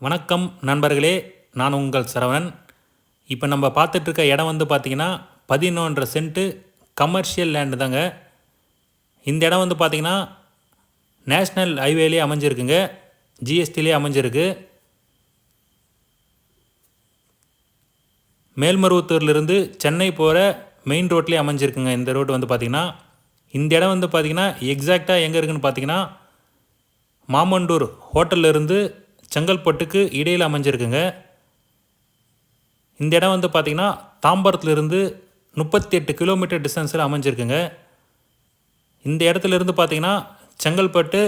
வணக்கம் நண்பர்களே, நான் உங்கள் சரவணன். இப்போ நம்ம பார்த்துட்ருக்க இடம் வந்து பார்த்திங்கன்னா 11.5 சென்ட்டு கமர்ஷியல் லேண்டு தாங்க. இந்த இடம் வந்து பார்த்திங்கன்னா நேஷ்னல் ஹைவேலே அமைஞ்சிருக்குங்க, ஜிஎஸ்டிலே அமைஞ்சிருக்கு. மேல்மருவத்தூர்லேருந்து சென்னை போகிற மெயின் ரோட்லேயே அமைஞ்சிருக்குங்க. இந்த ரோடு வந்து பார்த்திங்கன்னா இந்த இடம் வந்து பார்த்திங்கன்னா எக்ஸாக்டாக எங்கே இருக்குதுன்னு பார்த்திங்கன்னா மாமண்டூர் ஹோட்டல்லேருந்து செங்கல்பட்டுக்கு இடையில் அமைஞ்சிருக்குங்க. இந்த இடம் வந்து பார்த்திங்கன்னா தாம்பரத்துலேருந்து 38 கிலோமீட்டர் டிஸ்டன்ஸில் அமைஞ்சிருக்குங்க. இந்த இடத்துலேருந்து பார்த்திங்கன்னா செங்கல்பட்டு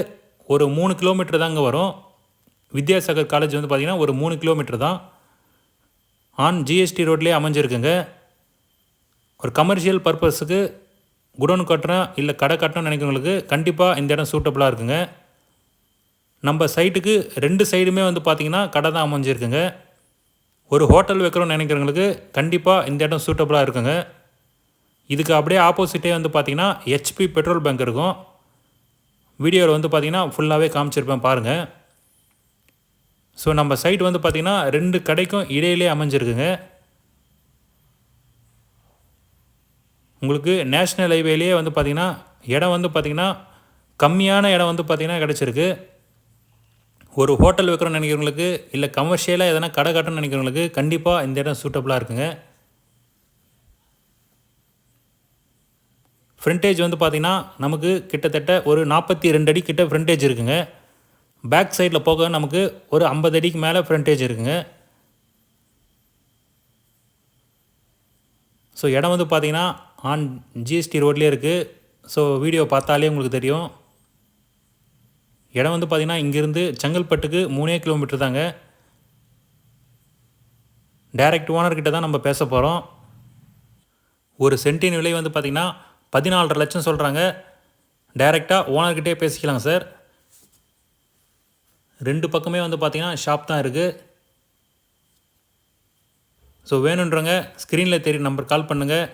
ஒரு 3 கிலோமீட்டர் தாங்க வரும். வித்யாசாகர் காலேஜ் வந்து பார்த்திங்கன்னா ஒரு 3 கிலோமீட்டர் தான். ஆன் ஜிஎஸ்டி ரோட்லேயே அமைஞ்சிருக்குங்க. ஒரு கமர்ஷியல் பர்பஸுக்கு குடோன் கட்டணும் இல்லை கடை கட்டணும்னு நினைக்கிறவங்களுக்கு கண்டிப்பாக இந்த இடம் சூட்டபுளாக இருக்குங்க. நம்ம சைட்டுக்கு 2 சைடுமே வந்து பார்த்திங்கன்னா கடை தான் அமைஞ்சிருக்குங்க. ஒரு ஹோட்டல் வைக்கிறோன்னு நினைக்கிறவங்களுக்கு கண்டிப்பாக இந்த இடம் சூட்டபுளாக இருக்குங்க. இதுக்கு அப்படியே ஆப்போசிட்டே வந்து பார்த்திங்கன்னா ஹெச்பி பெட்ரோல் பங்க் இருக்கும். வீடியோவில் வந்து பார்த்திங்கன்னா ஃபுல்லாகவே காமிச்சிருப்பேன் பாருங்கள். ஸோ நம்ம சைட் வந்து பார்த்திங்கன்னா 2 கடைக்கும் இடையிலே அமைஞ்சிருக்குங்க. உங்களுக்கு நேஷ்னல் ஹைவேலேயே வந்து பார்த்திங்கன்னா இடம் வந்து பார்த்திங்கன்னா கம்மியான இடம் வந்து பார்த்திங்கன்னா கிடச்சிருக்கு. ஒரு ஹோட்டல் வைக்கிறோன்னு நினைக்கிறவங்களுக்கு இல்லை கமர்ஷியலாக எதனா கடை கட்டணும்னு நினைக்கிறவங்களுக்கு கண்டிப்பாக இந்த இடம் சூட்டபுளாக இருக்குங்க. ஃப்ரண்டேஜ் வந்து பார்த்திங்கன்னா நமக்கு கிட்டத்தட்ட ஒரு 42 அடி கிட்ட ஃப்ரண்டேஜ் இருக்குங்க. பேக் சைடில் போக நமக்கு ஒரு 50 அடிக்கு மேலே ஃப்ரண்டேஜ் இருக்குங்க. ஸோ இடம் வந்து பார்த்திங்கன்னா ஆன் ஜிஎஸ்டி ரோட்லேயே இருக்குது. ஸோ வீடியோ பார்த்தாலே உங்களுக்கு தெரியும். இடம் வந்து பார்த்திங்கன்னா இங்கேருந்து செங்கல்பட்டுக்கு 3 கிலோமீட்டர் தாங்க. டைரக்ட் ஓனர்கிட்ட தான் நம்ம பேச போகிறோம். ஒரு சென்ட்டின் விலை வந்து பார்த்திங்கன்னா 14.5 லட்சம் சொல்கிறாங்க. டைரெக்டாக ஓனர்கிட்டே பேசிக்கலாங்க சார். 2 பக்கமே வந்து பார்த்திங்கன்னா ஷாப் தான் இருக்குது. ஸோ வேணுன்றவங்க ஸ்க்ரீனில் தெரியும் நம்பர் கால் பண்ணுங்கள்.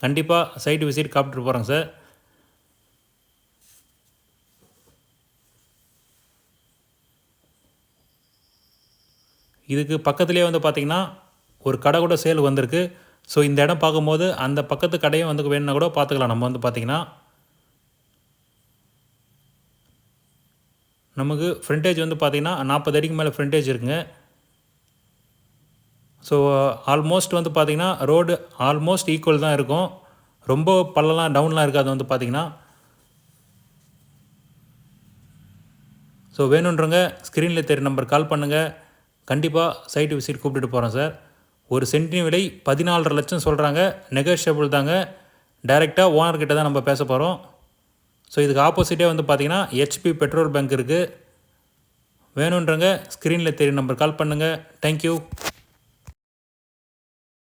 கண்டிப்பாக சைட் விசிட் காப்பிட்டு போகிறோங்க சார். இதுக்கு பக்கத்துலேயே வந்து பார்த்திங்கன்னா ஒரு கடை கூட சேல் வந்திருக்கு. ஸோ இந்த இடம் பார்க்கும்போது அந்த பக்கத்து கடையும் வந்து வேணுன்னா கூட பார்த்துக்கலாம். நம்ம வந்து பார்த்திங்கன்னா நமக்கு ஃப்ரண்டேஜ் வந்து பார்த்திங்கன்னா 40 அடிக்கு மேலே ஃப்ரண்டேஜ் இருக்குங்க. ஸோ ஆல்மோஸ்ட் வந்து பார்த்திங்கன்னா ரோடு ஆல்மோஸ்ட் ஈக்குவல் தான் இருக்கும். ரொம்ப பள்ளலாம் டவுன்லாம் இருக்காது வந்து பார்த்திங்கன்னா. ஸோ வேணுன்றவங்க ஸ்க்ரீனில் தெரிய நம்பர் கால் பண்ணுங்கள். கண்டிப்பாக சைட்டு விசிட் கூப்பிட்டுட்டு போகிறோம் சார். ஒரு சென்ட்டின் விலை 14.5 லட்சம் சொல்கிறாங்க. நெகோஷியபிள் தாங்க. டைரெக்டாக ஓனர்கிட்ட தான் நம்ம பேச போகிறோம். ஸோ இதுக்கு ஆப்போசிட்டே வந்து பார்த்திங்கன்னா ஹெச்பி பெட்ரோல் பங்க் இருக்குது. வேணுன்றவங்க ஸ்க்ரீனில் தெரிய நம்பர் கால் பண்ணுங்கள். தேங்க்யூ.